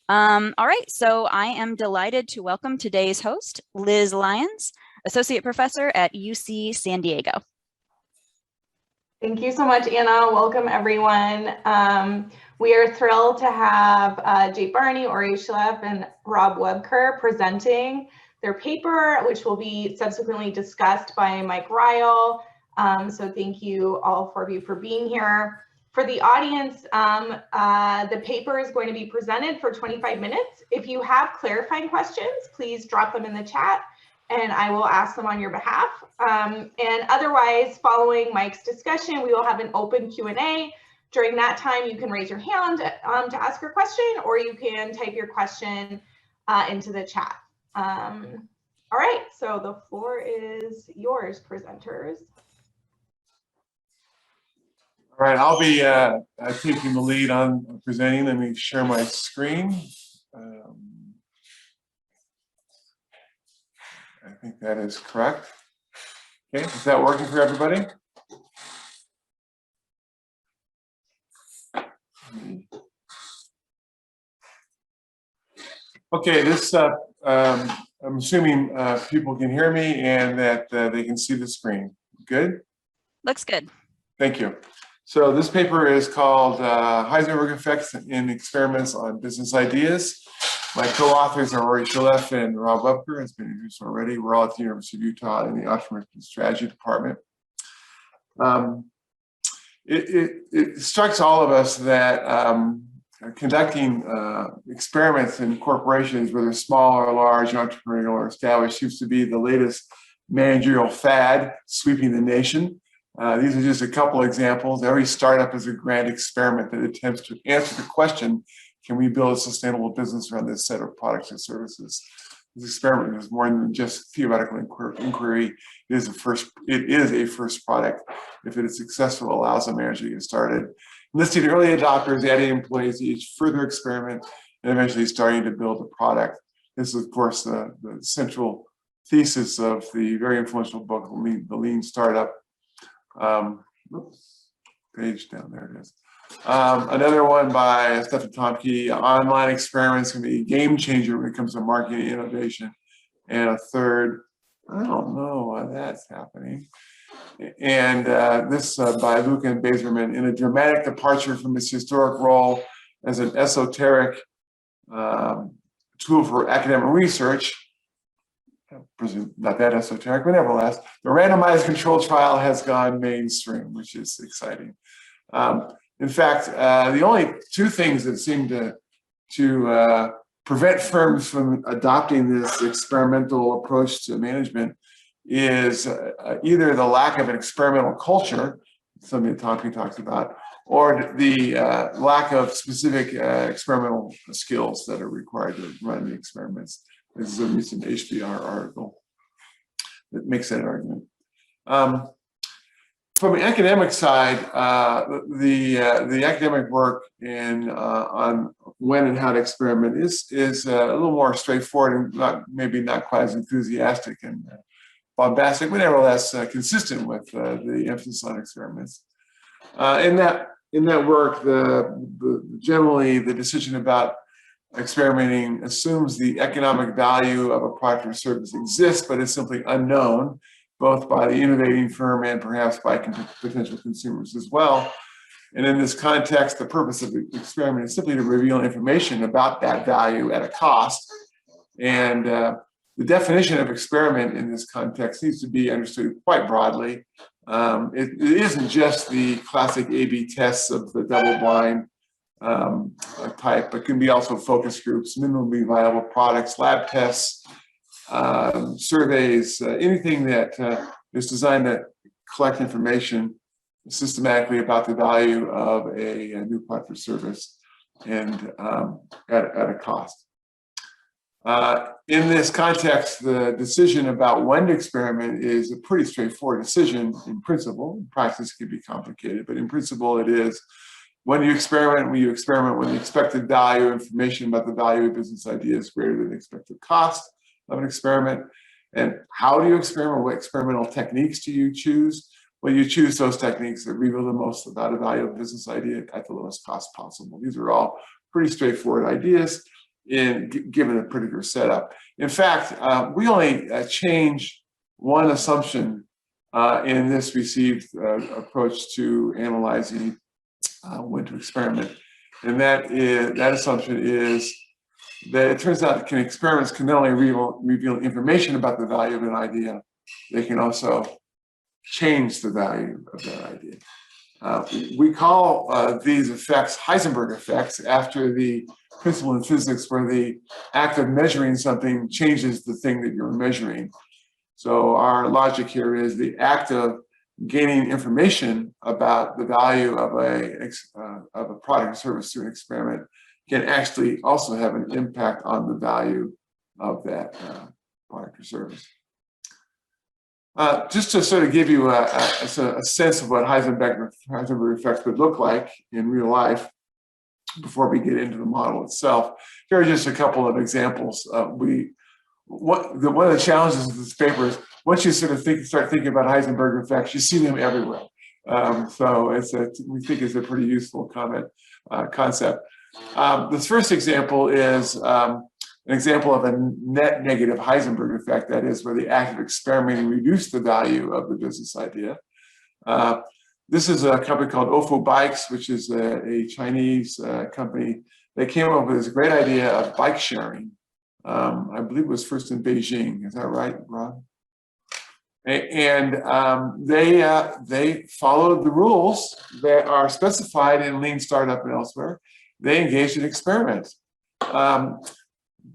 All right, so I am delighted to welcome today's host, Liz Lyons, Associate Professor at UC San Diego. Thank you so much, Anna. Welcome, everyone. We are thrilled to have Jay Barney, Orie Shelef, and Rob Wuebker presenting their paper, which will be subsequently discussed by Mike Ryall. So thank you all four of you for being here. For the audience, the paper is going to be presented for 25 minutes. If you have clarifying questions, please drop them in the chat and I will ask them on your behalf. And otherwise, following Mike's discussion, we will have an open Q&A. During that time, you can raise your hand to ask your question, or you can type your question into the chat. All right, so the floor is yours, presenters. All right, I'll be taking the lead on presenting. Let me share my screen. I think that is correct. Okay, is that working for everybody? Okay, this I'm assuming people can hear me and that they can see the screen. Good? Looks good. Thank you. So this paper is called Heisenberg Effects in Experiments on Business Ideas. My co-authors are Orie Shelef and Rob Wuebker, has been introduced already. We're all at the University of Utah in the Entrepreneurship Strategy Department. It strikes all of us that conducting experiments in corporations, whether small or large, entrepreneurial or established, seems to be the latest managerial fad sweeping the nation. These are just a couple examples. Every startup is a grand experiment that attempts to answer the question, can we build a sustainable business around this set of products and services? This experiment is more than just theoretical inquiry. It is a first product. If it is successful, it allows a manager to get started. Enlisting early adopters, adding employees to each further experiment, and eventually starting to build a product. This is, of course, the central thesis of the very influential book, The Lean Startup. Oops, page down there it is. Another one by Stephen Tomke, online experiments can be a game changer when it comes to marketing innovation. And a third, I don't know why that's happening. And this by Luca and Bazerman, in a dramatic departure from its historic role as an esoteric tool for academic research, I presume not that esoteric, but nevertheless, the randomized controlled trial has gone mainstream, which is exciting. In fact, the only two things that seem to prevent firms from adopting this experimental approach to management is either the lack of an experimental culture, something that Tomke talks about, or the lack of specific experimental skills that are required to run the experiments. This is a recent HBR article that makes that argument. From the academic side, the academic work on when and how to experiment is a little more straightforward and maybe not quite as enthusiastic and bombastic, but nevertheless consistent with the emphasis on experiments. In that work, generally the decision about experimenting assumes the economic value of a product or service exists, but is simply unknown, both by the innovating firm and perhaps by potential consumers as well. And in this context, the purpose of the experiment is simply to reveal information about that value at a cost. And the definition of experiment in this context needs to be understood quite broadly. It isn't just the classic A/B tests of the double-blind type, but can be also focus groups, minimally viable products, lab tests, surveys, anything that is designed to collect information systematically about the value of a new product or service and at a cost. In this context, the decision about when to experiment is a pretty straightforward decision in principle. In practice, it can be complicated, but in principle, it is when you experiment when the expected value information about the value of business idea is greater than the expected cost of an experiment. And how do you experiment? What experimental techniques do you choose? Well, you choose those techniques that reveal the most about a value of business idea at the lowest cost possible. These are all pretty straightforward ideas. given a particular setup. In fact, we only change one assumption in this received approach to analyzing when to experiment, and that assumption is that it turns out that experiments can not only reveal information about the value of an idea, they can also change the value of that idea. We call these effects Heisenberg effects after the principle in physics where the act of measuring something changes the thing that you're measuring. So our logic here is the act of gaining information about the value of a product or service through an experiment can actually also have an impact on the value of that product or service. Just to sort of give you a sense of what Heisenberg effects would look like in real life, before we get into the model itself, here are just a couple of examples. One of the challenges of this paper is once you sort of start thinking about Heisenberg effects, you see them everywhere. So we think it's a pretty useful concept. This first example is an example of a net negative Heisenberg effect, that is, where the act of experimenting reduced the value of the business idea. This is a company called Ofo Bikes, which is a Chinese company. They came up with this great idea of bike sharing. I believe it was first in Beijing. Is that right, Rob? And they followed the rules that are specified in Lean Startup and elsewhere. They engaged in experiments.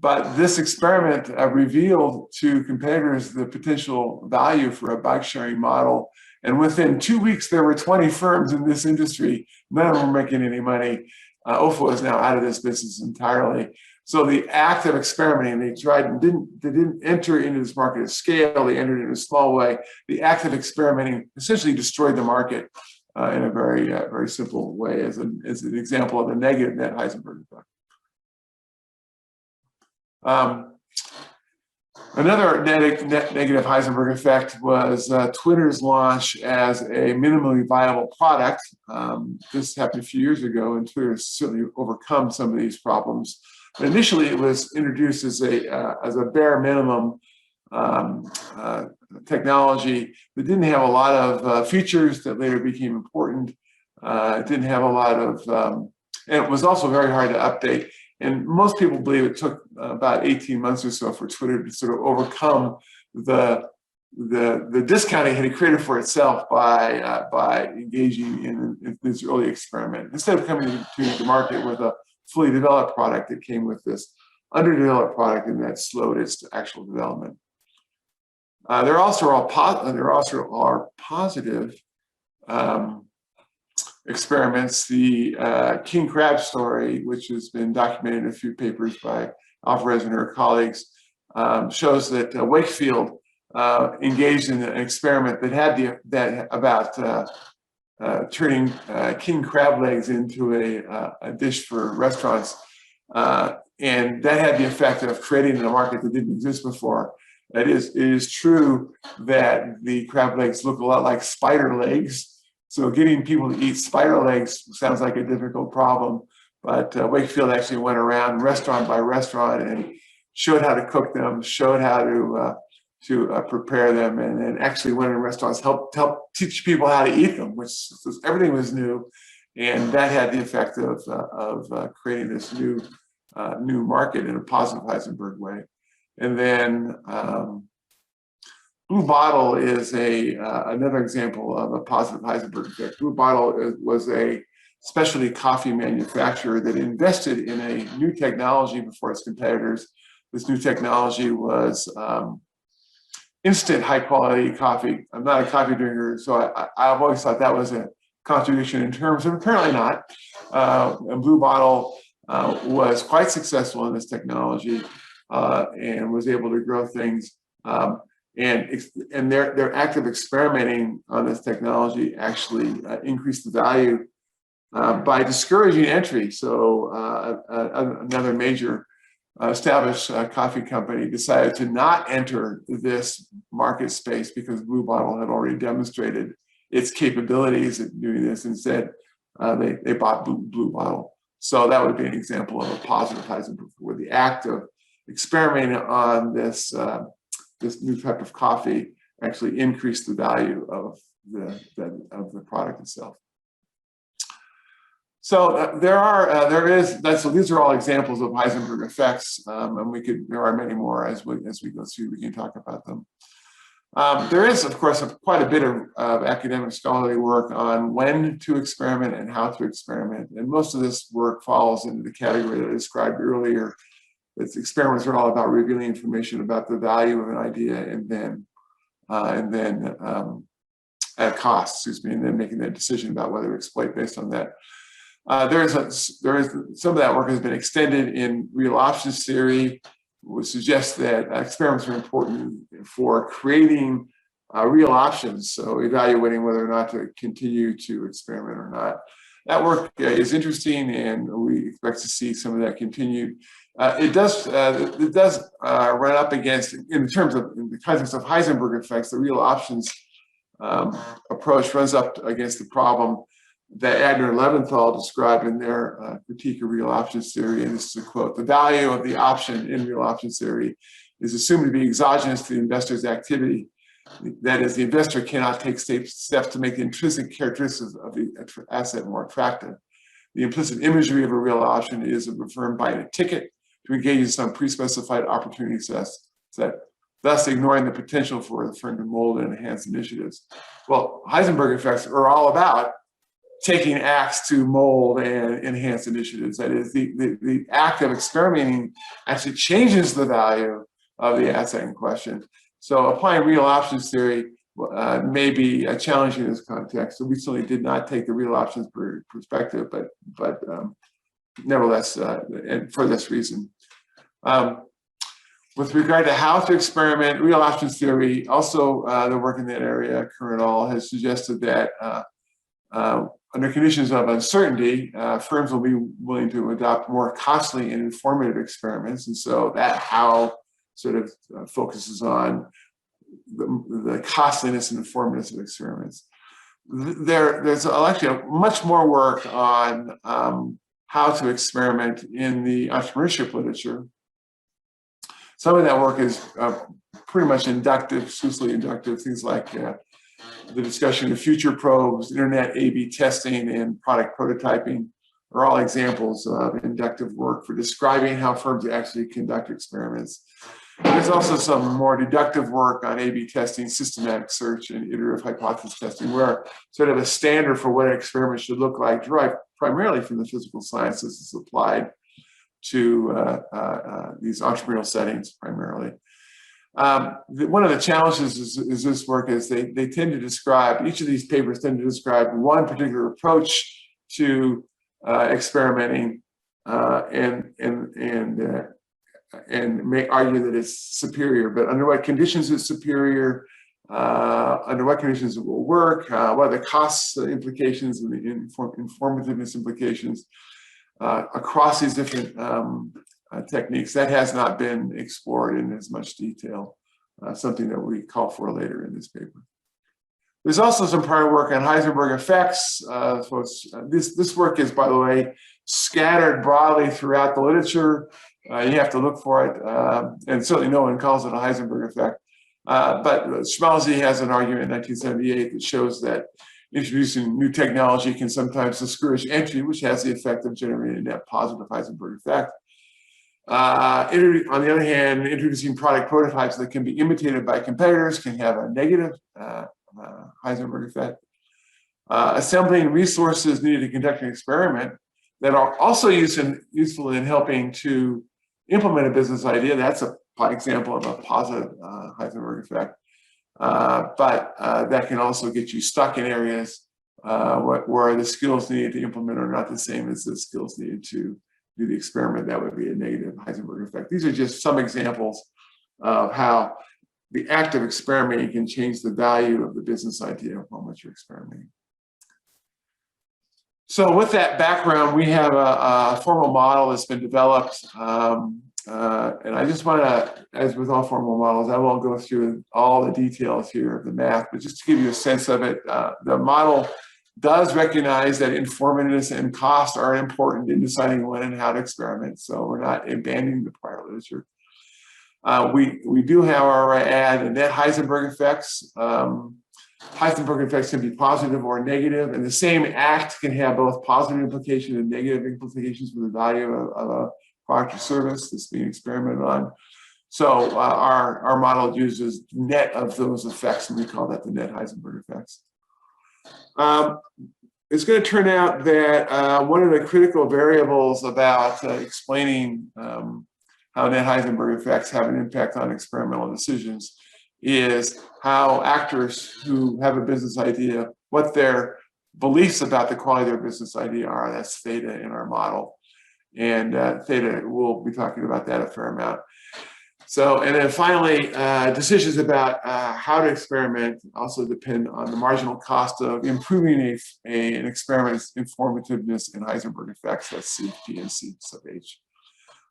But this experiment revealed to competitors the potential value for a bike sharing model. And within 2 weeks, there were 20 firms in this industry. None of them were making any money. Ofo is now out of this business entirely. So the act of experimenting, they didn't enter into this market at scale. They entered in a small way. The act of experimenting essentially destroyed the market in a very simple way, as an example of a negative net Heisenberg effect. Another negative Heisenberg effect was Twitter's launch as a minimally viable product. This happened a few years ago, and Twitter has certainly overcome some of these problems. But initially, it was introduced as a bare minimum technology that didn't have a lot of features that later became important. It didn't have a lot of, and it was also very hard to update. And most people believe it took about 18 months or so for Twitter to sort of overcome the discounting it had created for itself by engaging in this early experiment. Instead of coming to the market with a fully developed product, it came with this underdeveloped product, and that slowed its actual development. There also are positive experiments. The king crab story, which has been documented in a few papers by Alvarez and her colleagues, shows that Wakefield engaged in an experiment that had about turning king crab legs into a dish for restaurants, and that had the effect of creating a market that didn't exist before. It is true that the crab legs look a lot like spider legs. So getting people to eat spider legs sounds like a difficult problem, but Wakefield actually went around restaurant by restaurant and showed how to cook them, showed how to prepare them, and then actually went in restaurants, helped teach people how to eat them, everything was new, and that had the effect of creating this new market in a positive Heisenberg way. And then Blue Bottle is another example of a positive Heisenberg effect. Blue Bottle was a specialty coffee manufacturer that invested in a new technology before its competitors. This new technology was instant high-quality coffee. I'm not a coffee drinker, so I've always thought that was a contradiction in terms, and apparently not. And Blue Bottle was quite successful in this technology and was able to grow things. And their active experimenting on this technology actually increased the value by discouraging entry. So another major established coffee company decided to not enter this market space because Blue Bottle had already demonstrated its capabilities at doing this. Instead, they bought Blue Bottle. So that would be an example of a positive Heisenberg, where the act of experimenting on this new type of coffee actually increased the value of the product itself. So so these are all examples of Heisenberg effects, and there are many more as we go through. We can talk about them. There is, of course, quite a bit of academic scholarly work on when to experiment and how to experiment, and most of this work falls into the category that I described earlier. That experiments are all about revealing information about the value of an idea, and then at cost, and then making that decision about whether to exploit based on that. Some of that work has been extended in real options theory, which suggests that experiments are important for creating real options, so evaluating whether or not to continue to experiment or not. That work is interesting, and we expect to see some of that continued. It does run up against, in the context of Heisenberg effects, the real options approach runs up against the problem that Adner and Leventhal described in their critique of real options theory, and this is a quote: "The value of the option in real options theory is assumed to be exogenous to the investor's activity. That is, the investor cannot take steps to make the intrinsic characteristics of the asset more attractive. The implicit imagery of a real option is of a firm buying a ticket to engage in some pre-specified opportunity set, thus ignoring the potential for the firm to mold and enhance initiatives." Well, Heisenberg effects are all about taking acts to mold and enhance initiatives. That is, the act of experimenting actually changes the value of the asset in question. So applying real options theory may be challenging in this context. So we certainly did not take the real options perspective, but nevertheless, and for this reason. With regard to how to experiment, real options theory, also the work in that area, Kerr et al., has suggested that under conditions of uncertainty, firms will be willing to adopt more costly and informative experiments. And so that how sort of focuses on the costliness and informativeness of experiments. There's actually much more work on how to experiment in the entrepreneurship literature. Some of that work is pretty much inductive, exclusively inductive, things like the discussion of future probes, internet A/B testing, and product prototyping are all examples of inductive work for describing how firms actually conduct experiments. There's also some more deductive work on A/B testing, systematic search, and iterative hypothesis testing, where sort of a standard for what an experiment should look like, derived primarily from the physical sciences, is applied to these entrepreneurial settings primarily. One of the challenges is this work is they tend to describe, each of these papers tend to describe one particular approach to experimenting and may argue that it's superior, but under what conditions it's superior, under what conditions it will work, what are the cost implications and the informativeness implications across these different techniques. That has not been explored in as much detail, something that we call for later in this paper. There's also some prior work on Heisenberg effects. This work is, by the way, scattered broadly throughout the literature. You have to look for it, and certainly no one calls it a Heisenberg effect. But Schmalzi has an argument in 1978 that shows that introducing new technology can sometimes discourage entry, which has the effect of generating a net positive Heisenberg effect. On the other hand, introducing product prototypes that can be imitated by competitors can have a negative Heisenberg effect. Assembling resources needed to conduct an experiment that are also useful in helping to implement a business idea, that's an example of a positive Heisenberg effect. But that can also get you stuck in areas where the skills needed to implement are not the same as the skills needed to do the experiment. That would be a negative Heisenberg effect. These are just some examples of how the act of experimenting can change the value of the business idea upon which you're experimenting. So with that background, we have a formal model that's been developed. And I just want to, as with all formal models, I won't go through all the details here of the math, but just to give you a sense of it, the model does recognize that informativeness and cost are important in deciding when and how to experiment. So we're not abandoning the prior literature. We do, however, add the net Heisenberg effects. Heisenberg effects can be positive or negative, and the same act can have both positive implications and negative implications for the value of a product or service that's being experimented on. So our model uses net of those effects, and we call that the net Heisenberg effects. It's going to turn out that one of the critical variables about explaining how net Heisenberg effects have an impact on experimental decisions is how actors who have a business idea, what their beliefs about the quality of their business idea are. That's theta in our model. And theta, we'll be talking about that a fair amount. So, and then finally, decisions about how to experiment also depend on the marginal cost of improving an experiment's informativeness and Heisenberg effects. That's C, P, and C sub H.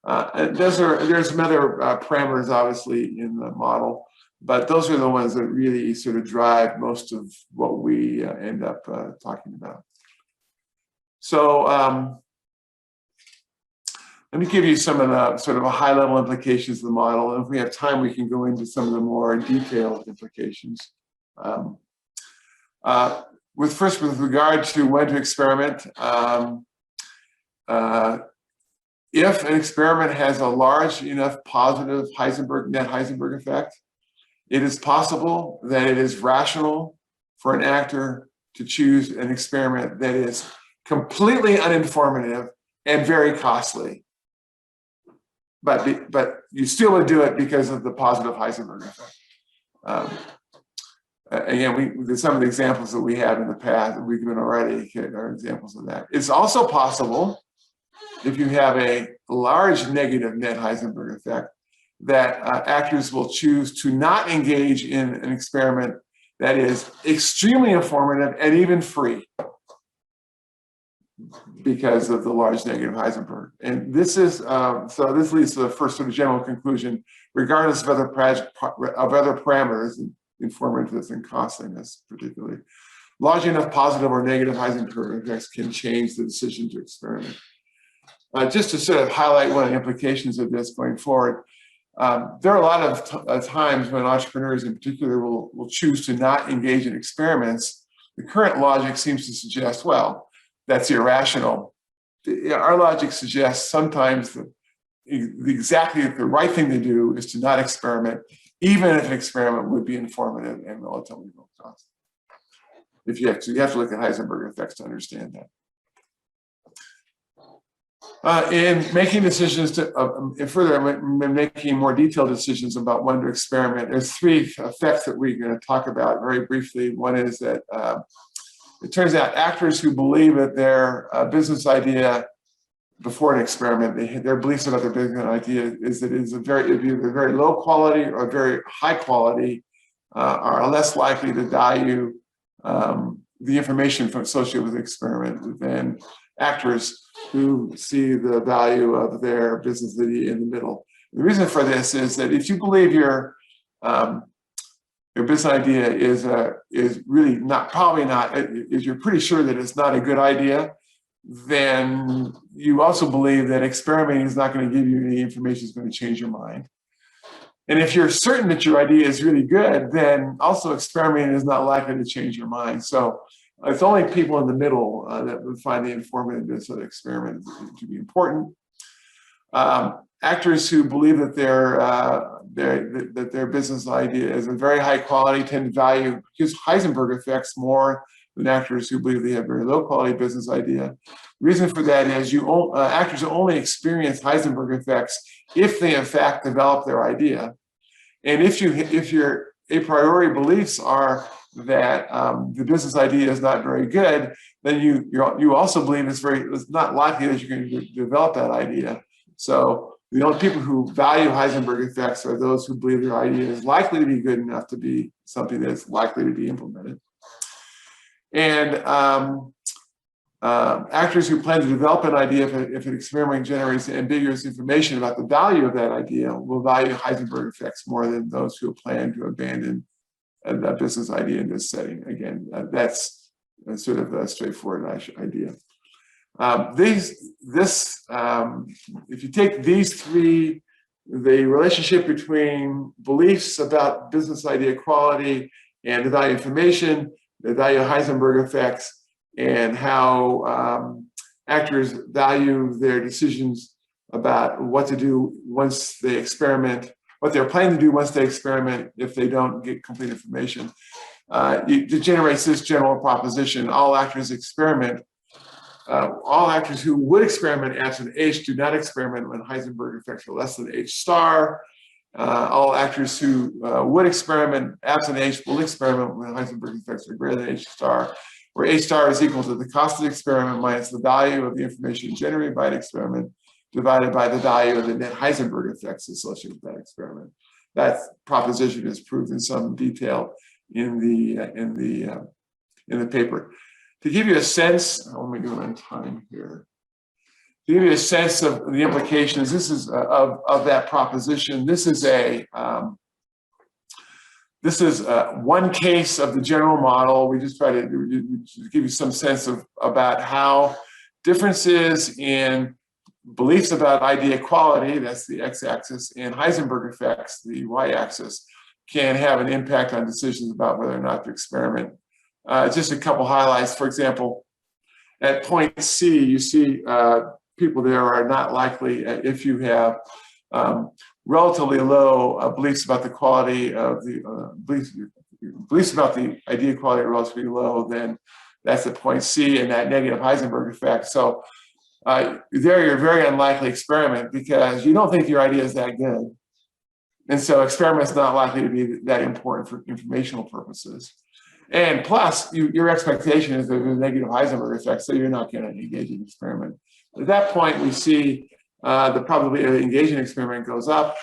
And there's some other parameters, obviously, in the model, but those are the ones that really sort of drive most of what we end up talking about. So let me give you some of the sort of a high-level implications of the model, and if we have time, we can go into some of the more detailed implications. With regard to when to experiment, if an experiment has a large enough positive net Heisenberg effect, it is possible that it is rational for an actor to choose an experiment that is completely uninformative and very costly. But you still would do it because of the positive Heisenberg effect. Again, some of the examples that we have in the past that we've given already are examples of that. It's also possible, if you have a large negative net Heisenberg effect, that actors will choose to not engage in an experiment that is extremely informative and even free because of the large negative Heisenberg. And this is, so this leads to the first sort of general conclusion, regardless of other parameters, informativeness and costliness particularly, large enough positive or negative Heisenberg effects can change the decision to experiment. Just to sort of highlight one of the implications of this going forward, there are a lot of times when entrepreneurs in particular will choose to not engage in experiments. The current logic seems to suggest, well, that's irrational. Our logic suggests sometimes that exactly the right thing to do is to not experiment, even if an experiment would be informative and relatively low cost. You have to look at Heisenberg effects to understand that. In making decisions making more detailed decisions about when to experiment, there's three effects that we're going to talk about very briefly. One is that it turns out actors who believe that their business idea before an experiment, their beliefs about their business idea is that it is either very low quality or very high quality, are less likely to value the information associated with the experiment than actors who see the value of their business idea in the middle. The reason for this is that if you believe your business idea is really you're pretty sure that it's not a good idea, then you also believe that experimenting is not going to give you any information that's going to change your mind. And if you're certain that your idea is really good, then also experimenting is not likely to change your mind. So it's only people in the middle that would find the informativeness of the experiment to be important. Actors who believe that their business idea is a very high quality tend to value Heisenberg effects more than actors who believe they have very low quality business idea. The reason for that is actors only experience Heisenberg effects if they in fact develop their idea. And if your a priori beliefs are that the business idea is not very good, then you also believe it's not likely that you're going to develop that idea. So the only people who value Heisenberg effects are those who believe their idea is likely to be good enough to be something that's likely to be implemented. And actors who plan to develop an idea, if an experiment generates ambiguous information about the value of that idea, will value Heisenberg effects more than those who plan to abandon a business idea in this setting. Again, that's sort of a straightforward idea. If you take these three, the relationship between beliefs about business idea quality and the value of information, the value of Heisenberg effects, and how actors value their decisions about what to do once they experiment, what they're planning to do once they experiment if they don't get complete information. It generates this general proposition: all actors experiment. All actors who would experiment absent H do not experiment when Heisenberg effects are less than H star. All actors who would experiment absent H will experiment when Heisenberg effects are greater than H star, where H star is equal to the cost of the experiment minus the value of the information generated by the experiment divided by the value of the net Heisenberg effects associated with that experiment. That proposition is proved in some detail in the paper. To give you a sense, let me go on time here. To give you a sense of the implications, this is of that proposition. This is one case of the general model. We just try to give you some sense about how differences in beliefs about idea quality, that's the x-axis, and Heisenberg effects, the y-axis, can have an impact on decisions about whether or not to experiment. Just a couple highlights. For example, at point C, you see people there are not likely, if you have relatively low beliefs about the quality of the beliefs about the idea quality are relatively low, then that's at point C and that negative Heisenberg effect. So there you're very unlikely to experiment because you don't think your idea is that good. And so experiment's not likely to be that important for informational purposes. And plus, your expectation is that there's a negative Heisenberg effect, so you're not going to engage in experiment. At that point, we see the probability of engaging in experiment goes up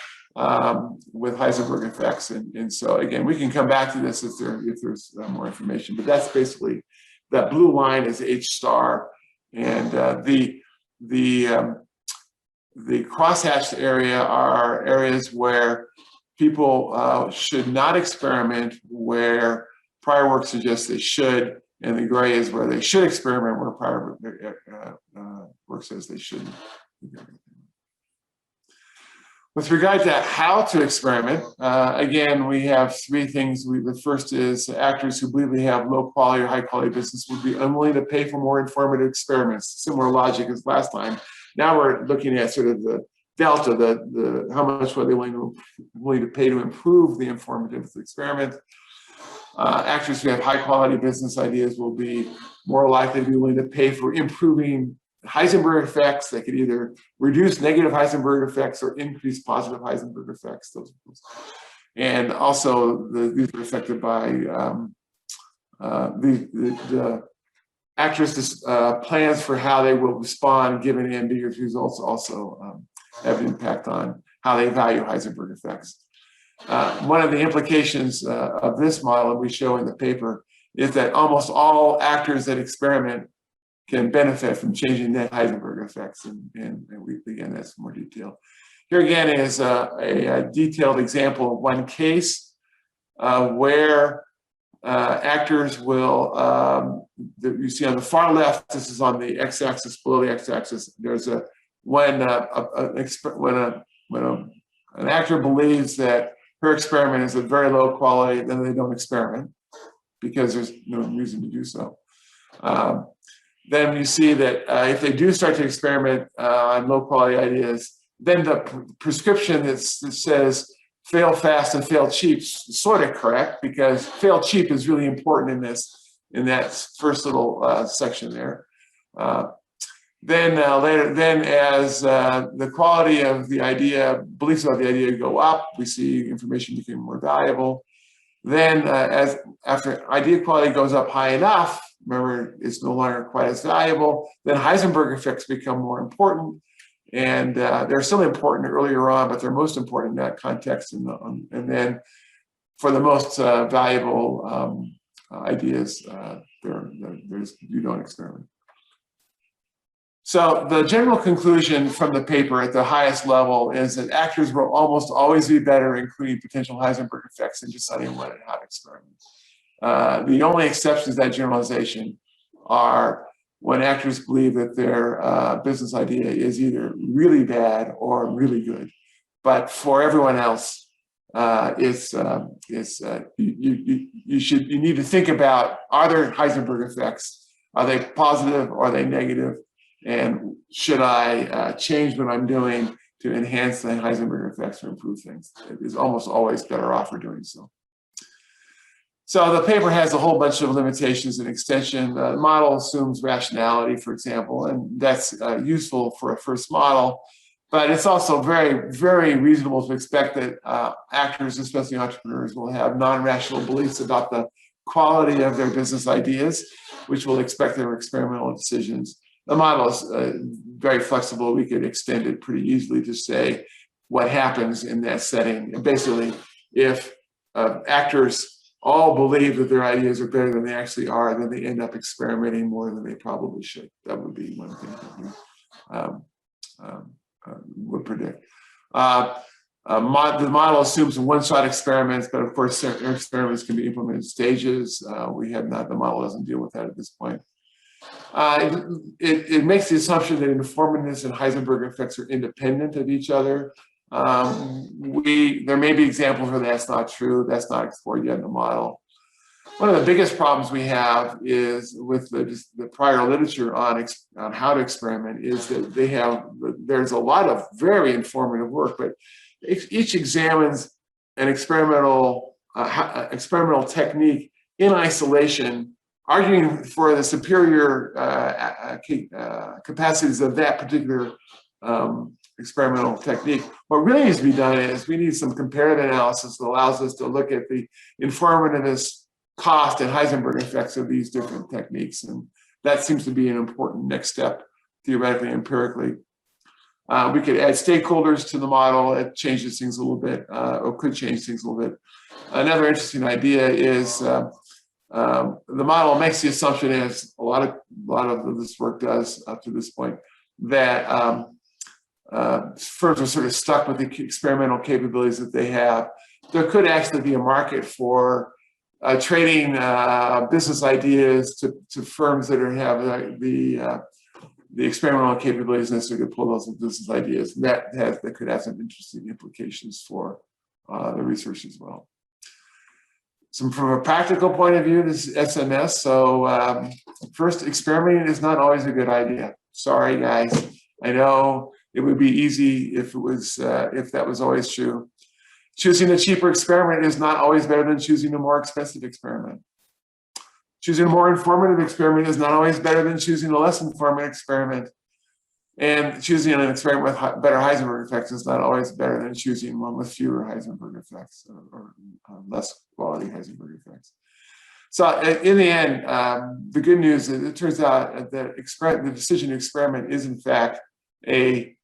with Heisenberg effects. And so, again, we can come back to this if there's more information. But that's basically, that blue line is H star. And the crosshatched area are areas where people should not experiment, where prior work suggests they should, and the gray is where they should experiment, where prior work says they shouldn't. With regard to how to experiment, again, we have three things. The first is actors who believe they have low quality or high quality business would be unwilling to pay for more informative experiments. Similar logic as last time. Now we're looking at sort of the delta, the how much were they willing to pay to improve the informative experiment. Actors who have high quality business ideas will be more likely to be willing to pay for improving Heisenberg effects. They could either reduce negative Heisenberg effects or increase positive Heisenberg effects. And also these are affected by the actors' plans for how they will respond given ambiguous results also have an impact on how they value Heisenberg effects. One of the implications of this model that we show in the paper is that almost all actors that experiment can benefit from changing net Heisenberg effects, and again, that's more detail. Here again is a detailed example of one case where actors will, you see on the far left, this is on the x-axis, below the x-axis, there's when an actor believes that her experiment is of very low quality, then they don't experiment because there's no reason to do so. Then you see that if they do start to experiment on low quality ideas, then the prescription that says fail fast and fail cheap is sort of correct, because fail cheap is really important in that first little section there. Then as the quality of the idea, beliefs about the idea go up, we see information becoming more valuable. Then after idea quality goes up high enough, remember, it's no longer quite as valuable, then Heisenberg effects become more important. And they're still important earlier on, but they're most important in that context. And then for the most valuable ideas, you don't experiment. So the general conclusion from the paper at the highest level is that actors will almost always be better at including potential Heisenberg effects in deciding when and how to experiment. The only exception is that generalization. are when actors believe that their business idea is either really bad or really good. But for everyone else, you need to think about, are there Heisenberg effects? Are they positive or are they negative? And should I change what I'm doing to enhance the Heisenberg effects or improve things? It is almost always better off for doing so. So the paper has a whole bunch of limitations and extension. The model assumes rationality, for example, and that's useful for a first model. But it's also very, very reasonable to expect that actors, especially entrepreneurs, will have non-rational beliefs about the quality of their business ideas, which will expect their experimental decisions. The model is very flexible. We could extend it pretty easily to say what happens in that setting. And basically, if actors all believe that their ideas are better than they actually are, then they end up experimenting more than they probably should. That would be one thing that we would predict. The model assumes one-shot experiments, but of course, experiments can be implemented in stages. The model doesn't deal with that at this point. It makes the assumption that informativeness and Heisenberg effects are independent of each other. There may be examples where that's not true. That's not explored yet in the model. One of the biggest problems we have is with the prior literature on how to experiment is that there's a lot of very informative work, but each examines an experimental technique in isolation, arguing for the superior capacities of that particular experimental technique. What really needs to be done is we need some comparative analysis that allows us to look at the informativeness, cost, and Heisenberg effects of these different techniques. And that seems to be an important next step, theoretically, empirically. We could add stakeholders to the model. It changes things a little bit, or could change things a little bit. Another interesting idea is the model makes the assumption, as a lot of this work does up to this point, that firms are sort of stuck with the experimental capabilities that they have. There could actually be a market for trading business ideas to firms that have the experimental capabilities necessary to pull those business ideas. That could have some interesting implications for the research as well. So from a practical point of view, this is SMS. So first, experimenting is not always a good idea. Sorry, guys. I know it would be easy if that was always true. Choosing a cheaper experiment is not always better than choosing a more expensive experiment. Choosing a more informative experiment is not always better than choosing a less informative experiment. And choosing an experiment with better Heisenberg effects is not always better than choosing one with fewer Heisenberg effects or less quality Heisenberg effects. So in the end, the good news is it turns out that the decision to experiment is in fact a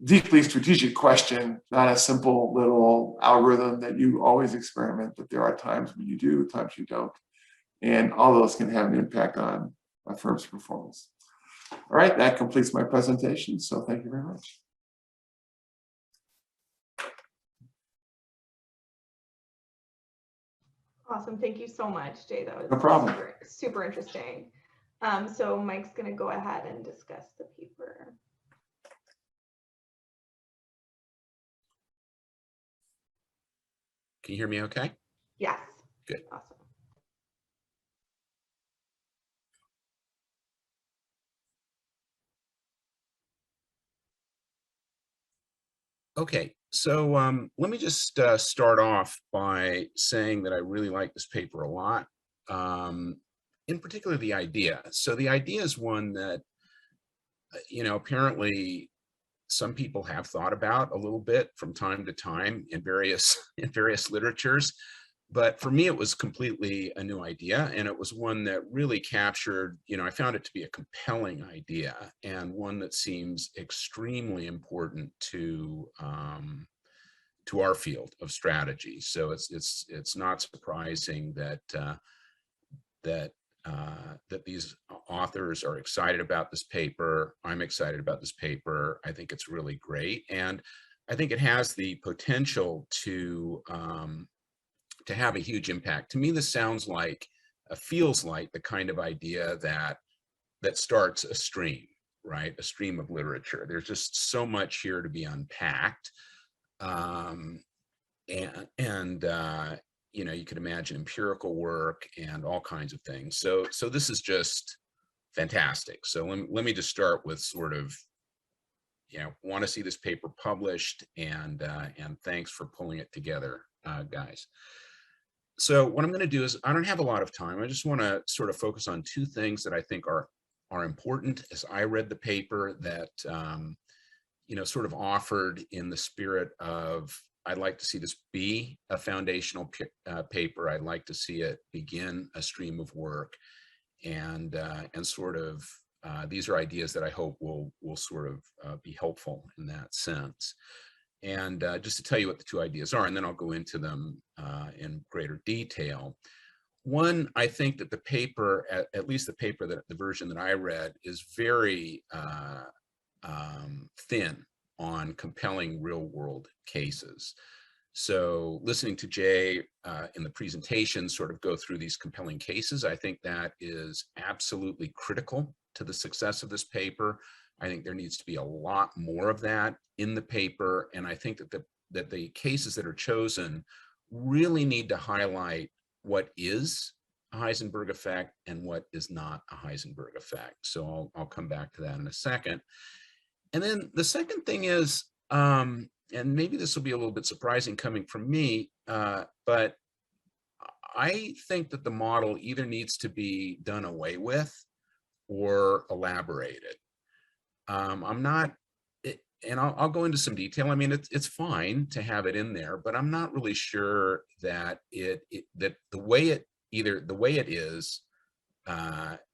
deeply strategic question, not a simple little algorithm that you always experiment, but there are times when you do, times you don't. And all those can have an impact on a firm's performance. All right, that completes my presentation. So thank you very much. Awesome. Thank you so much, Jay. That was No problem. super interesting. So Mike's going to go ahead and discuss the paper. Can you hear me okay? Yes. Good. Awesome. Okay, so let me just start off by saying that I really like this paper a lot, in particular the idea. So the idea is one that, apparently some people have thought about a little bit from time to time in various literatures. But for me, it was completely a new idea, and it was one that really captured, I found it to be a compelling idea and one that seems extremely important to our field of strategy. So it's not surprising that that these authors are excited about this paper. I'm excited about this paper. I think it's really great, and I think it has the potential to have a huge impact. To me, this sounds like, feels like the kind of idea that that starts a stream, right? A stream of literature. There's just so much here to be unpacked. You know, you could imagine empirical work and all kinds of things. So this is just fantastic. So let me just start with sort of, you know, want to see this paper published, and thanks for pulling it together, guys. So what I'm going to do is, I don't have a lot of time. I just want to sort of focus on two things that I think are important as I read the paper, that you know, sort of offered in the spirit of, I'd like to see this be a foundational paper. I'd like to see it begin a stream of work, and sort of these are ideas that I hope will sort of be helpful in that sense. And just to tell you what the two ideas are, and then I'll go into them in greater detail. One, I think that the paper, at least the paper, that the version that I read, is very thin on compelling real world cases. So listening to Jay in the presentation sort of go through these compelling cases, I think that is absolutely critical to the success of this paper. I think there needs to be a lot more of that in the paper. And I think that the cases that are chosen really need to highlight what is a Heisenberg effect and what is not a Heisenberg effect. So I'll come back to that in a second. And then the second thing is, and maybe this will be a little bit surprising coming from me, but I think that the model either needs to be done away with or elaborated. I'm not, and I'll go into some detail. I mean, it's fine to have it in there, but I'm not really sure that that the way it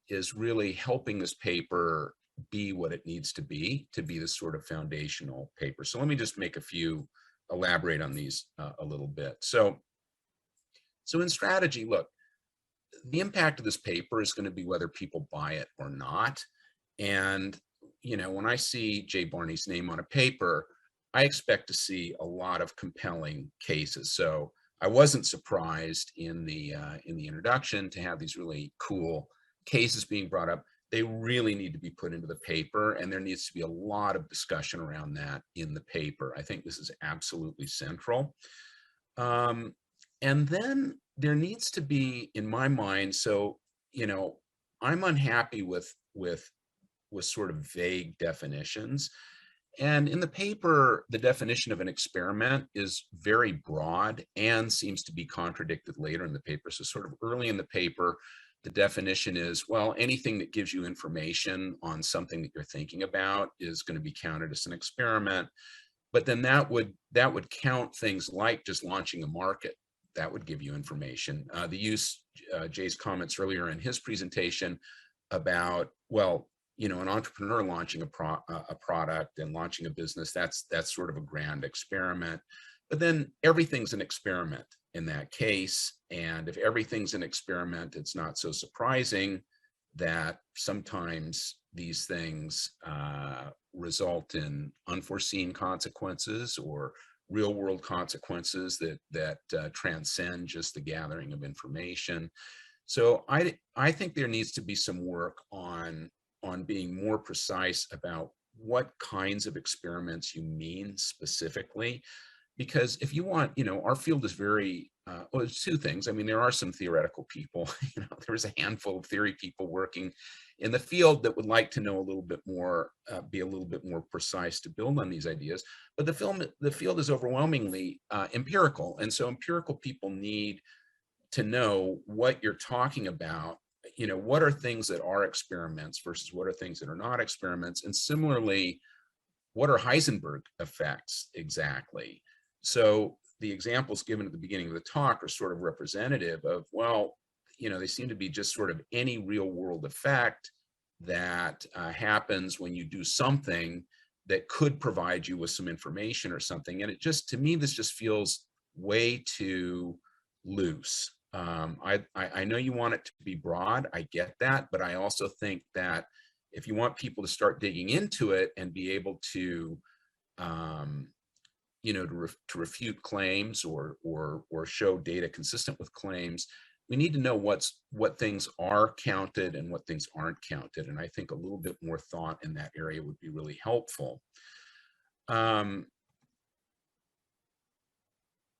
is really helping this paper be what it needs to be this sort of foundational paper. So let me just elaborate on these a little bit. So in strategy, look, the impact of this paper is going to be whether people buy it or not. And, you know, when I see Jay Barney's name on a paper, I expect to see a lot of compelling cases. So I wasn't surprised in the introduction to have these really cool cases being brought up. They really need to be put into the paper, and there needs to be a lot of discussion around that in the paper. I think this is absolutely central. And then there needs to be, in my mind, so, you know, I'm unhappy with sort of vague definitions. And in the paper, the definition of an experiment is very broad and seems to be contradicted later in the paper. So sort of early in the paper, the definition is, well, anything that gives you information on something that you're thinking about is going to be counted as an experiment. But then that would count things like just launching a market. That would give you information. Jay's comments earlier in his presentation about, well, you know, an entrepreneur launching a product and launching a business, that's sort of a grand experiment. But then everything's an experiment in that case. And if everything's an experiment, it's not so surprising that sometimes these things result in unforeseen consequences or real world consequences that transcend just the gathering of information. So I think there needs to be some work on being more precise about what kinds of experiments you mean specifically. Because if you want, you know, our field is very, well, there's two things. I mean, there are some theoretical people, you know, there's a handful of theory people working in the field that would like to know a little bit more, be a little bit more precise to build on these ideas. But the field is overwhelmingly empirical. And so empirical people need to know what you're talking about. You know, what are things that are experiments versus what are things that are not experiments? And similarly, what are Heisenberg effects exactly? So the examples given at the beginning of the talk are sort of representative of, well, you know, they seem to be just sort of any real world effect that happens when you do something that could provide you with some information or something. And it just, to me, this just feels way too loose. I know you want it to be broad, I get that, but I also think that if you want people to start digging into it and be able to, you know, to refute claims or show data consistent with claims, we need to know what things are counted and what things aren't counted. And I think a little bit more thought in that area would be really helpful.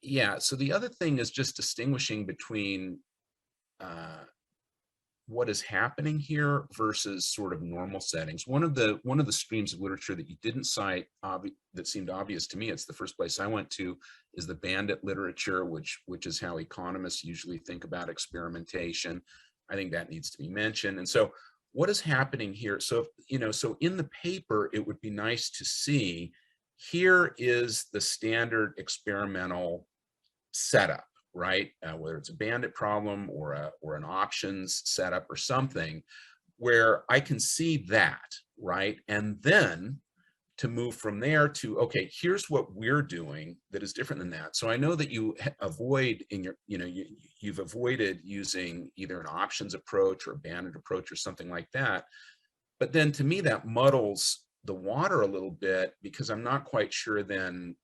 Yeah, so the other thing is just distinguishing between what is happening here versus sort of normal settings. One of the streams of literature that you didn't cite that seemed obvious to me, it's the first place I went to, is the Bandit Literature, which is how economists usually think about experimentation. I think that needs to be mentioned. And so what is happening here? So, so in the paper, it would be nice to see, here is the standard experimental setup, right? Whether it's a bandit problem or an options setup or something, where I can see that, right? And then to move from there to, okay, here's what we're doing that is different than that. So I know that you avoid in your, you've avoided using either an options approach or a bandit approach or something like that. But then to me, that muddles the water a little bit, because I'm not quite sure then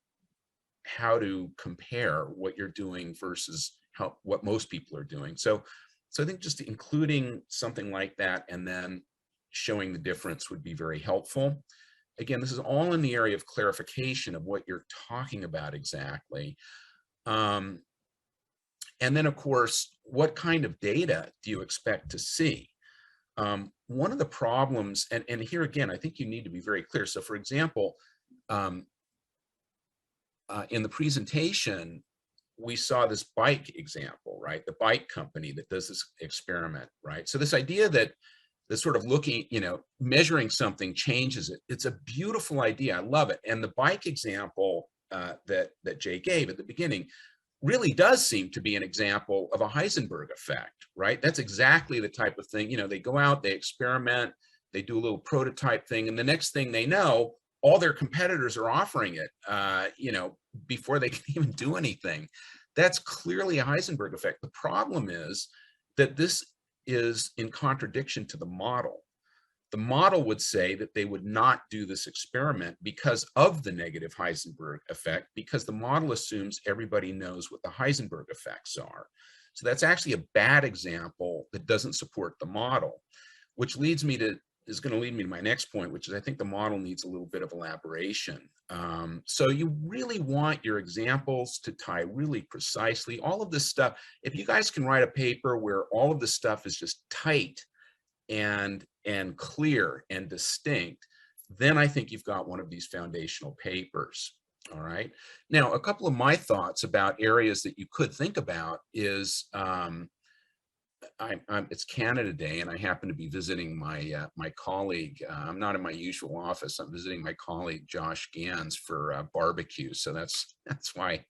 how to compare what you're doing versus what most people are doing. So I think just including something like that and then showing the difference would be very helpful. Again, this is all in the area of clarification of what you're talking about exactly. And then, of course, what kind of data do you expect to see? One of the problems, and here again, I think you need to be very clear. So for example, in the presentation, we saw this bike example, right? The bike company that does this experiment, right? So this idea that sort of looking, measuring something changes it. It's a beautiful idea. I love it. And the bike example that Jay gave at the beginning really does seem to be an example of a Heisenberg effect, right? That's exactly the type of thing, they go out, they experiment, they do a little prototype thing, and the next thing they know, all their competitors are offering it, before they can even do anything. That's clearly a Heisenberg effect. The problem is that this is in contradiction to the model. The model would say that they would not do this experiment because of the negative Heisenberg effect, because the model assumes everybody knows what the Heisenberg effects are. So that's actually a bad example that doesn't support the model, which is going to lead me to my next point, which is I think the model needs a little bit of elaboration. So you really want your examples to tie really precisely. All of this stuff, if you guys can write a paper where all of this stuff is just tight and clear and distinct, then I think you've got one of these foundational papers. All right. Now, a couple of my thoughts about areas that you could think about is, it's Canada Day, and I happen to be visiting my colleague. I'm not in my usual office. I'm visiting my colleague Josh Gans for barbecue. So that's why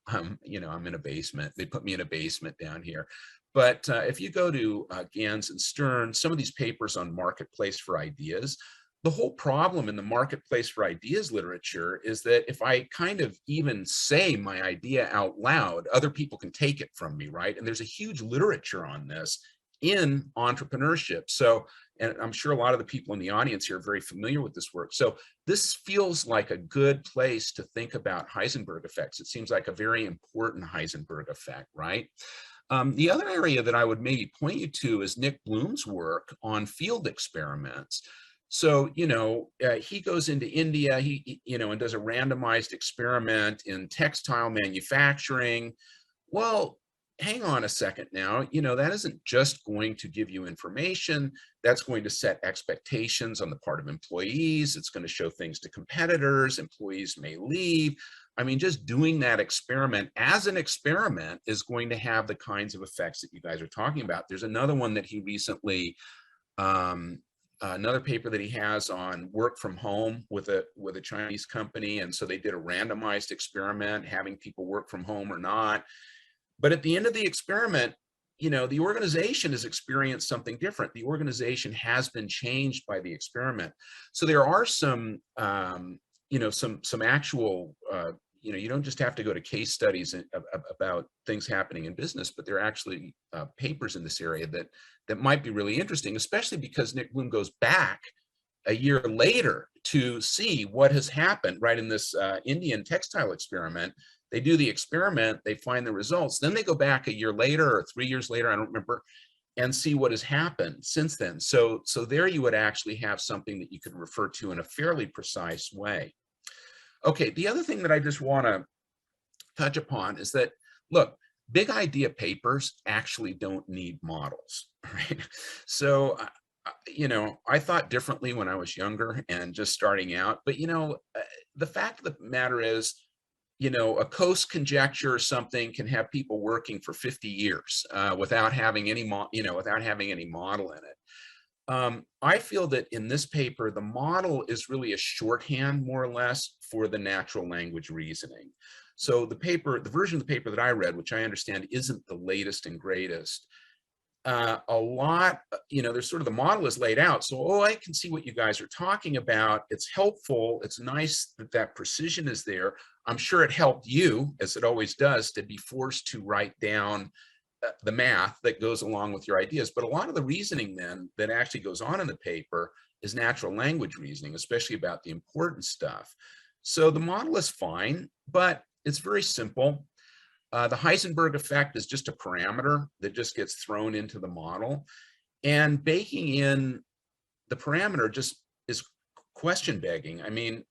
I'm in a basement. They put me in a basement down here. But if you go to Gans and Stern, some of these papers on marketplace for ideas, the whole problem in the marketplace for ideas literature is that if I kind of even say my idea out loud, other people can take it from me, right? And there's a huge literature on this in entrepreneurship. So, and I'm sure a lot of the people in the audience here are very familiar with this work. So this feels like a good place to think about Heisenberg effects. It seems like a very important Heisenberg effect, right? The other area that I would maybe point you to is Nick Bloom's work on field experiments. So, he goes into India, and does a randomized experiment in textile manufacturing. Well, hang on a second now, that isn't just going to give you information. That's going to set expectations on the part of employees. It's going to show things to competitors. Employees may leave. I mean, just doing that experiment as an experiment is going to have the kinds of effects that you guys are talking about. There's another one that he recently, another paper that he has on work from home with a Chinese company. And so they did a randomized experiment, having people work from home or not. But at the end of the experiment, the organization has experienced something different. The organization has been changed by the experiment. So there are some, some actual, you don't just have to go to case studies about things happening in business, but there are actually papers in this area that might be really interesting, especially because Nick Bloom goes back a year later to see what has happened right in this Indian textile experiment They do the experiment, they find the results, then they go back a year later or 3 years later, I don't remember, and see what has happened since then. So there you would actually have something that you could refer to in a fairly precise way. Okay, the other thing that I just want to touch upon is that, look, big idea papers actually don't need models, right? So, you know, I thought differently when I was younger and just starting out, but, you know, the fact of the matter is, you know, a Coase conjecture or something can have people working for 50 years without having any, without having any model in it. I feel that in this paper, the model is really a shorthand, more or less, for the natural language reasoning. So the paper, the version of the paper that I read, which I understand isn't the latest and greatest, a lot, you know, there's sort of the model is laid out. So, oh, I can see what you guys are talking about. It's helpful. It's nice that that precision is there. I'm sure it helped you, as it always does, to be forced to write down the math that goes along with your ideas. But a lot of the reasoning then that actually goes on in the paper is natural language reasoning, especially about the important stuff. So the model is fine, but it's very simple. The Heisenberg effect is just a parameter that just gets thrown into the model, and baking in the parameter just is question begging. I mean,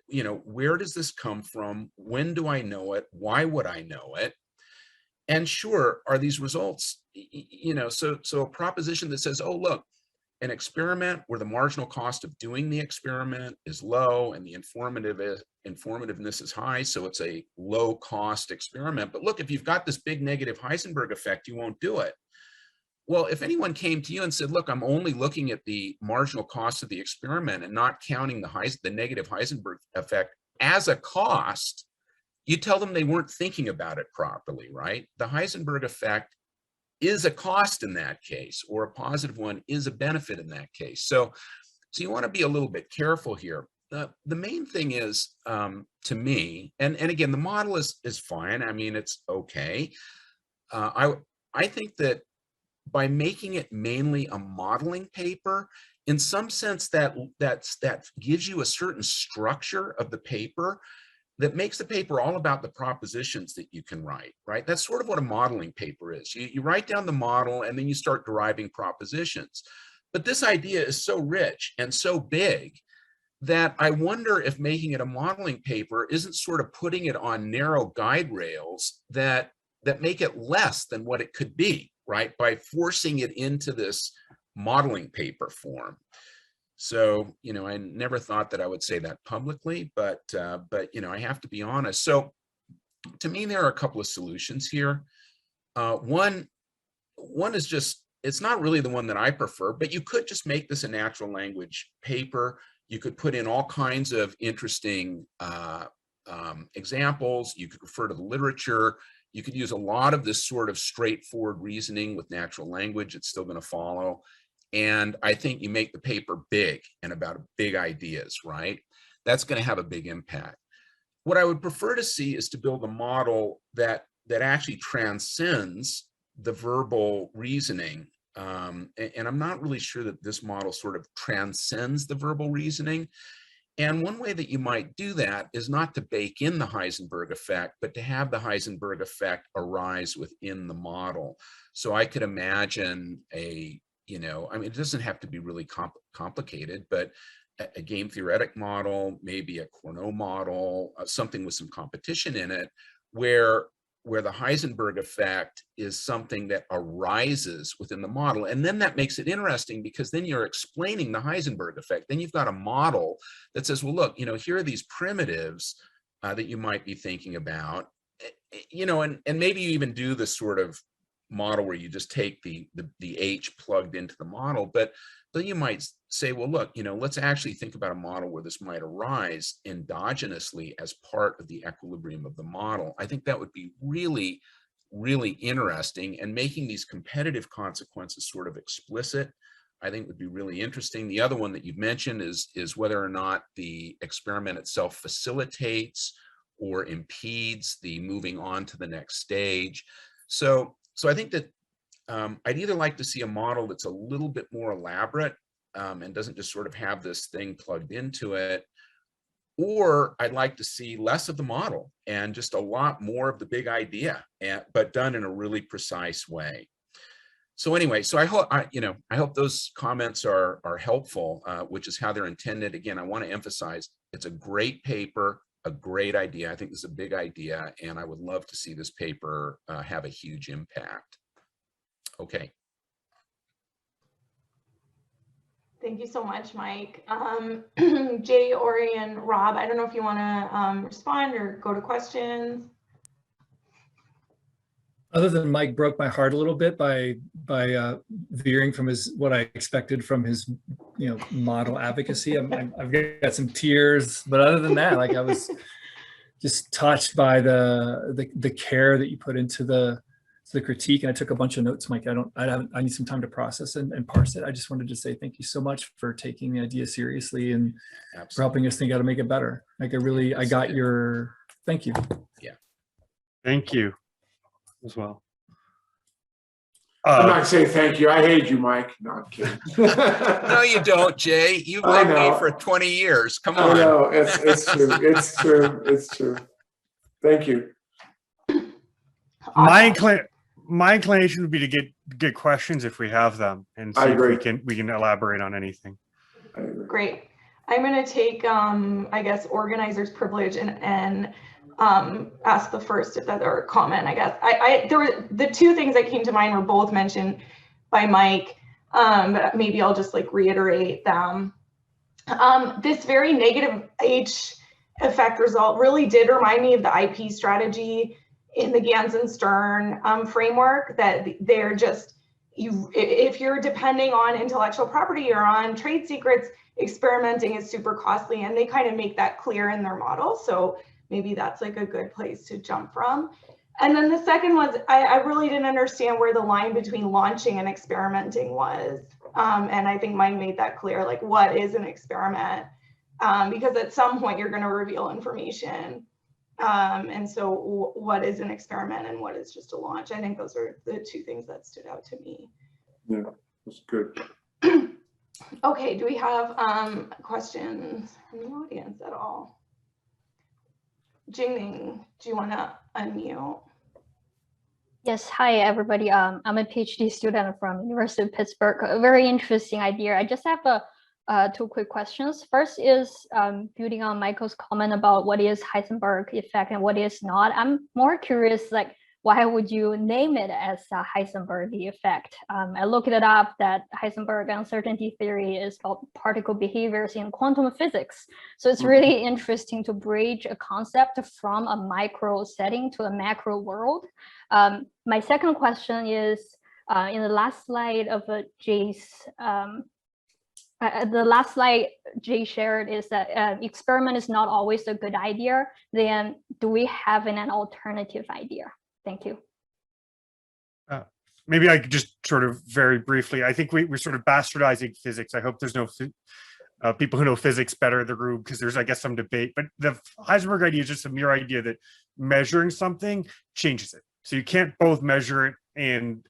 you know, where does this come from? When do I know it? Why would I know it? And sure, are these results, you know, so a proposition that says, oh, look, an experiment where the marginal cost of doing the experiment is low and the informativeness is high, so it's a low cost experiment. But look, if you've got this big negative Heisenberg effect, you won't do it. Well, if anyone came to you and said, look, I'm only looking at the marginal cost of the experiment and not counting the negative Heisenberg effect as a cost, you tell them they weren't thinking about it properly, right? The Heisenberg effect is a cost in that case, or a positive one is a benefit in that case. So you want to be a little bit careful here. The main thing is, to me, and again, the model is fine. I mean, it's okay. I think that by making it mainly a modeling paper, in some sense that gives you a certain structure of the paper that makes the paper all about the propositions that you can write, right? That's sort of what a modeling paper is. You write down the model and then you start deriving propositions. But this idea is so rich and so big that I wonder if making it a modeling paper isn't sort of putting it on narrow guide rails that make it less than what it could be, right? By forcing it into this modeling paper form. So, you know, I never thought that I would say that publicly, but you know, I have to be honest. So to me, there are a couple of solutions here. One is just, it's not really the one that I prefer, but you could just make this a natural language paper. You could put in all kinds of interesting examples. You could refer to the literature. You could use a lot of this sort of straightforward reasoning with natural language. It's still going to follow. And I think you make the paper big and about big ideas, right? That's going to have a big impact. What I would prefer to see is to build a model that actually transcends the verbal reasoning. And I'm not really sure that this model sort of transcends the verbal reasoning. And one way that you might do that is not to bake in the Heisenberg effect, but to have the Heisenberg effect arise within the model. So I could imagine you know, I mean, it doesn't have to be really complicated, but a game theoretic model, maybe a Cournot model, something with some competition in it, where the Heisenberg effect is something that arises within the model. And then that makes it interesting because then you're explaining the Heisenberg effect. Then you've got a model that says, well, look, you know, here are these primitives that you might be thinking about, you know, and maybe you even do this sort of model where you just take the H plugged into the model, but then you might say, well, look, you know, let's actually think about a model where this might arise endogenously as part of the equilibrium of the model. I think that would be really, really interesting, and making these competitive consequences sort of explicit, I think would be really interesting. The other one that you've mentioned is whether or not the experiment itself facilitates or impedes the moving on to the next stage. So I think that I'd either like to see a model that's a little bit more elaborate and doesn't just sort of have this thing plugged into it, Or I'd like to see less of the model and just a lot more of the big idea, but done in a really precise way. So anyway, so I hope those comments are helpful, which is how they're intended. Again, I want to emphasize it's a great paper, a great idea. I think this is a big idea, and I would love to see this paper have a huge impact. Okay. Thank you so much, Mike. Jay, Orie, and Rob, I don't know if you want to respond or go to questions. Other than Mike broke my heart a little bit by veering from what I expected from his model advocacy. I've got some tears, but other than that, like I was just touched by the care that you put into the critique, and I took a bunch of notes, Mike. I need some time to process and parse it. I just wanted to say thank you so much for taking the idea seriously and for helping us think how to make it better. Like I got your thank you. Yeah. Thank you as well. I'm not saying thank you. I hate you, Mike. No, I'm kidding. No, you don't, Jay. You've loved me for 20 years. Come on. I know. It's true. It's true. It's true. Thank you. My inclination would be to get questions if we have them, and see if we can elaborate on anything. Great. I'm going to take, I guess, organizer's privilege and ask the first or comment, I guess. There were the two things that came to mind were both mentioned by Mike, but maybe I'll just like reiterate them. This very negative H effect result really did remind me of the IP strategy in the Ganz and Stern framework, that they're just, if you're depending on intellectual property or on trade secrets, experimenting is super costly, and they kind of make that clear in their model. So maybe that's like a good place to jump from. And then the second was, I really didn't understand where the line between launching and experimenting was. And I think Mike made that clear, like what is an experiment? Because at some point you're gonna reveal information. And so what is an experiment and what is just a launch? I think those are the two things that stood out to me. Yeah, that's good. Okay, do we have questions from the audience at all? Jingming, do you want to unmute? Yes, hi everybody. I'm a PhD student from University of Pittsburgh. A very interesting idea. I just have two quick questions. First is building on Michael's comment about what is Heisenberg effect and what is not. I'm more curious, like, why would you name it as a Heisenberg effect? I looked it up, that Heisenberg uncertainty theory is about particle behaviors in quantum physics. So it's really interesting to bridge a concept from a micro setting to a macro world. My second question is, in the last slide of Jay's, the last slide Jay shared is that experiment is not always a good idea. Then do we have an alternative idea? Thank you. Maybe I could just sort of very briefly, I think we're sort of bastardizing physics. I hope there's no people who know physics better in the room, because there's, I guess, some debate. But the Heisenberg idea is just a mere idea that measuring something changes it. So you can't both measure it and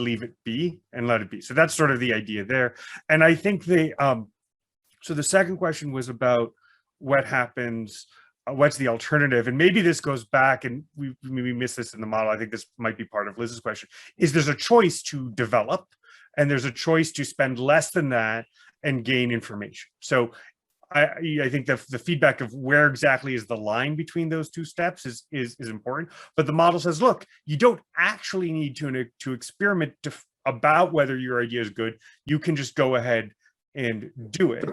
leave it be and let it be. So that's sort of the idea there. And I think so the second question was about what happens, what's the alternative? And maybe this goes back, and we missed this in the model. I think this might be part of Liz's question, is there's a choice to develop, and there's a choice to spend less than that and gain information. So I think the feedback of where exactly is the line between those two steps is important. But the model says, look, you don't actually need to experiment about whether your idea is good. You can just go ahead and do it.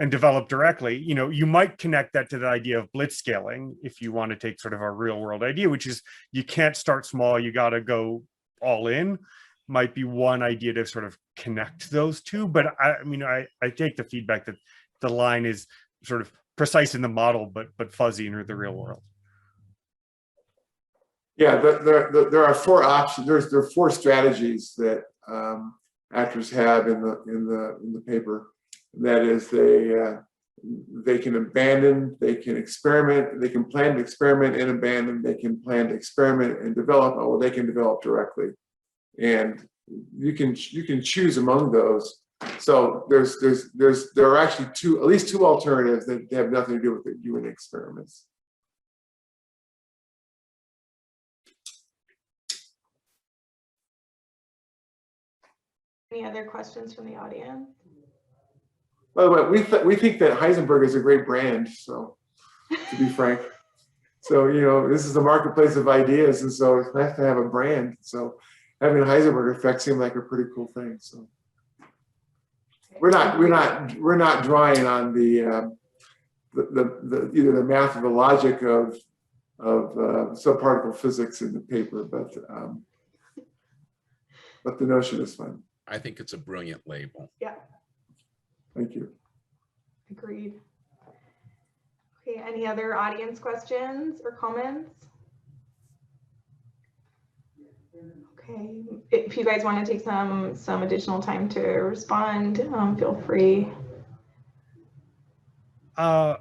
And develop directly. You might connect that to the idea of blitzscaling if you want to take sort of a real world idea, which is you can't start small, you got to go all in. Might be one idea to sort of connect those two. But I take the feedback that the line is sort of precise in the model, but fuzzy in the real world. Yeah, there are four options. There are four strategies that actors have in the paper. That is, they can abandon, they can experiment, they can plan to experiment and abandon, they can plan to experiment and develop, or they can develop directly. And you can choose among those. So there are actually at least two alternatives that have nothing to do with doing experiments. Any other questions from the audience? By the way, we think that Heisenberg is a great brand, so to be frank. So, you know, this is a marketplace of ideas, and so it's nice to have a brand. So having a Heisenberg effect seemed like a pretty cool thing. So we're not drawing on the either the math or the logic of subparticle physics in the paper, but the notion is fun. I think it's a brilliant label. Yeah, Thank you. agreed. Okay, any other audience questions or comments? Okay, if you guys want to take some additional time to respond, feel free. I'll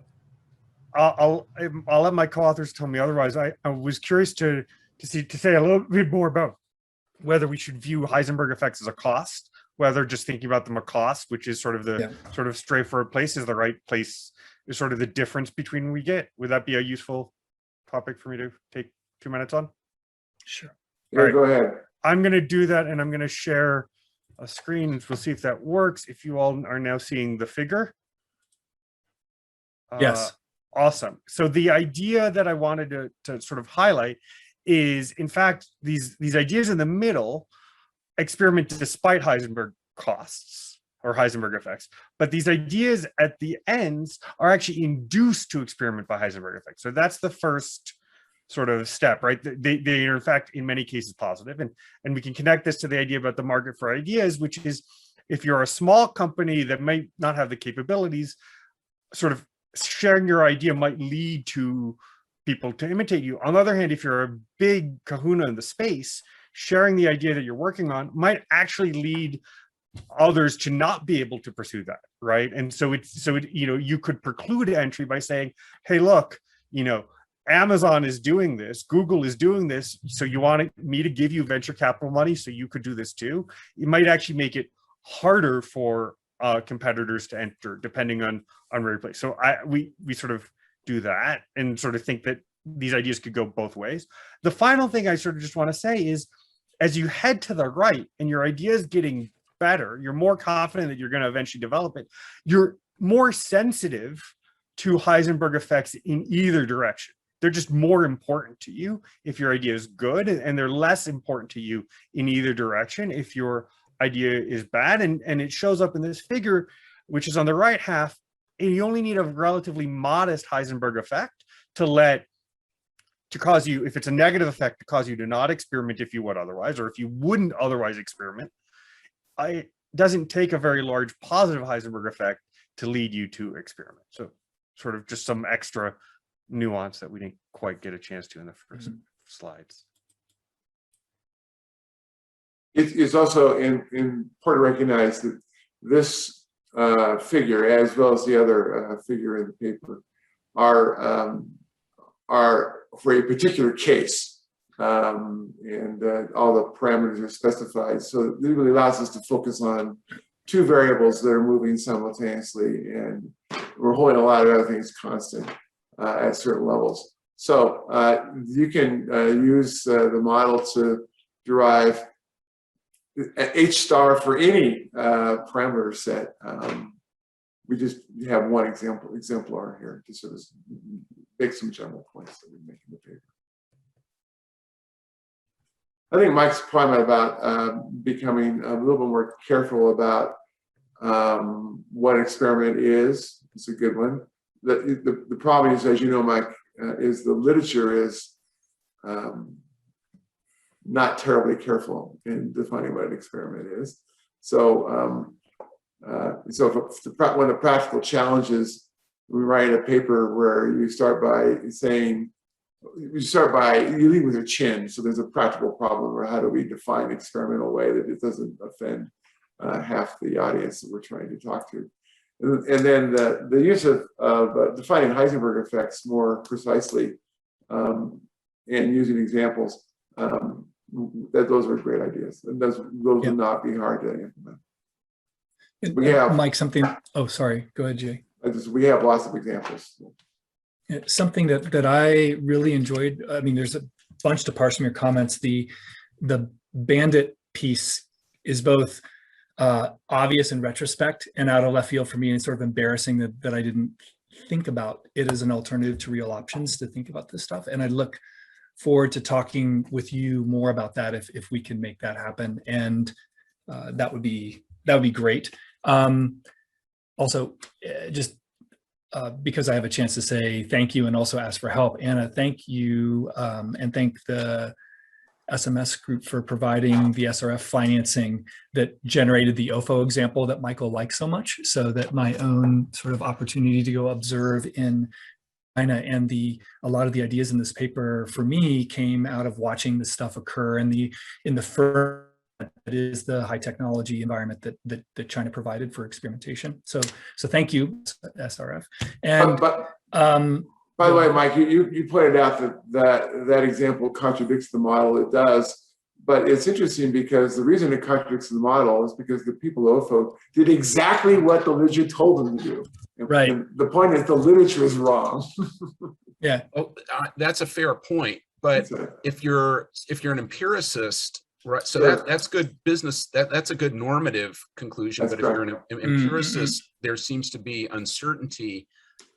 let my co-authors tell me otherwise. I was curious to say a little bit more about whether we should view Heisenberg effects as a cost, whether just thinking about them a cost, which is sort of the sort of straightforward place, is the right place, is sort of the difference between we get. Would that be a useful topic for me to take 2 minutes on? Sure. Yeah, right. Go ahead. I'm going to do that, and I'm going to share a screen, and we'll see if that works. If you all are now seeing the figure. Yes. Awesome. So the idea that I wanted to sort of highlight is, in fact, these ideas in the middle experiment despite Heisenberg costs or Heisenberg effects, but these ideas at the ends are actually induced to experiment by Heisenberg effects. So that's the first sort of step, right? They are in fact in many cases positive, and we can connect this to the idea about the market for ideas, which is if you're a small company that might not have the capabilities, sort of sharing your idea might lead to people to imitate you. On the other hand, if you're a big kahuna in the space, sharing the idea that you're working on might actually lead others to not be able to pursue that, right? And so you know, you could preclude entry by saying, hey, look, you know, Amazon is doing this, Google is doing this, so you want me to give you venture capital money so you could do this too. It might actually make it harder for competitors to enter, depending on where you play. So we sort of do that and sort of think that these ideas could go both ways. The final thing I sort of just want to say is, as you head to the right and your idea is getting better, you're more confident that you're going to eventually develop it, you're more sensitive to Heisenberg effects in either direction. They're just more important to you if your idea is good, and they're less important to you in either direction if your idea is bad. And it shows up in this figure, which is on the right half, and you only need a relatively modest Heisenberg effect to cause you, if it's a negative effect, to cause you to not experiment if you would otherwise, or if you wouldn't otherwise experiment. It doesn't take a very large positive Heisenberg effect to lead you to experiment. So sort of just some extra nuance that we didn't quite get a chance to in the first slides. It's also important to recognize that this figure, as well as the other figure in the paper, are for a particular case, and all the parameters are specified. So it really allows us to focus on two variables that are moving simultaneously, and we're holding a lot of other things constant at certain levels. So you can use the model to derive H star for any parameter set. We just have one exemplar here to sort of make some general points that we make in the paper. I think Mike's point about becoming a little bit more careful about what an experiment is a good one. The problem is, as you know, Mike, is the literature is not terribly careful in defining what an experiment is. So, one of the practical challenges, we write a paper where you start by saying, you lead with your chin. So there's a practical problem where how do we define an experimental way that it doesn't offend half the audience that we're trying to talk to. And then the use of defining Heisenberg effects more precisely and using examples, those are great ideas. And those will not be hard to implement. We have- Mike, something, oh, sorry, go ahead, Jay. We have lots of examples. Something that I really enjoyed, I mean, there's a bunch to parse from your comments. The Bandit piece is both obvious in retrospect and out of left field for me, and sort of embarrassing that I didn't think about it as an alternative to real options to think about this stuff. And I look forward to talking with you more about that if we can make that happen. And that would be great. Also, just because I have a chance to say thank you and also ask for help. Anna, thank you, and thank the SMS group for providing the SRF financing that generated the OFO example that Michael likes so much, so that my own sort of opportunity to go observe in China and a lot of the ideas in this paper for me came out of watching this stuff occur in the firm that is the high technology environment that China provided for experimentation. So thank you, SRF. And by the way, Mike, you pointed out that example contradicts the model. It does, but it's interesting because the reason it contradicts the model is because the people of OFO did exactly what the literature told them to do. Right. And the point is the literature is wrong. Yeah. Oh, that's a fair point. But if you're an empiricist, right? So Sure. that's good business. That's a good normative conclusion. That's but correct. If you're an empiricist, there seems to be uncertainty.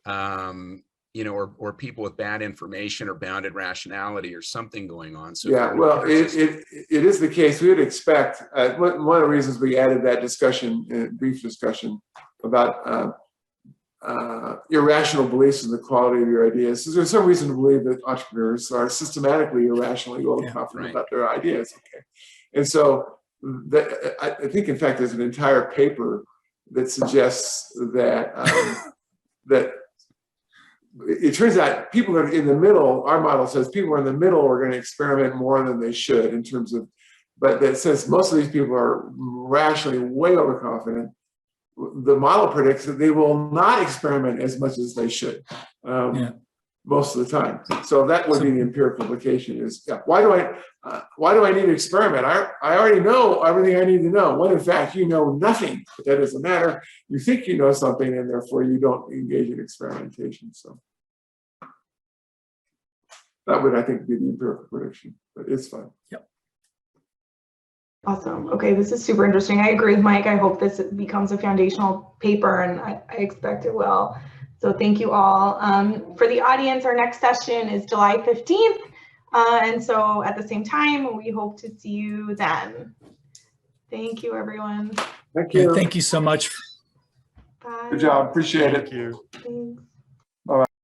Or people with bad information or bounded rationality or something going on. So yeah, well, it is the case. We would expect, one of the reasons we added that discussion, brief discussion about irrational beliefs in the quality of your ideas. So there's some reason to believe that entrepreneurs are systematically irrationally overconfident about their ideas. Okay, and so I think, in fact, there's an entire paper that suggests that that it turns out people are in the middle. Our model says people are in the middle are going to experiment more than they should in terms of, but that says most of these people are rationally way overconfident. The model predicts that they will not experiment as much as they should most of the time. So that would be the empirical implication is, why do I need to experiment? I already know everything I need to know. When in fact you know nothing, but that doesn't matter. You think you know something and therefore you don't engage in experimentation. So that would, I think, be the empirical prediction, but it's fine. Yep. Awesome. Okay, this is super interesting. I agree with Mike. I hope this becomes a foundational paper, and I expect it will. So thank you all. For the audience, our next session is July 15th. And so at the same time, we hope to see you then. Thank you, everyone. Thank you. Thank you so much. Bye. Good job. Appreciate it. Thank you. Thanks.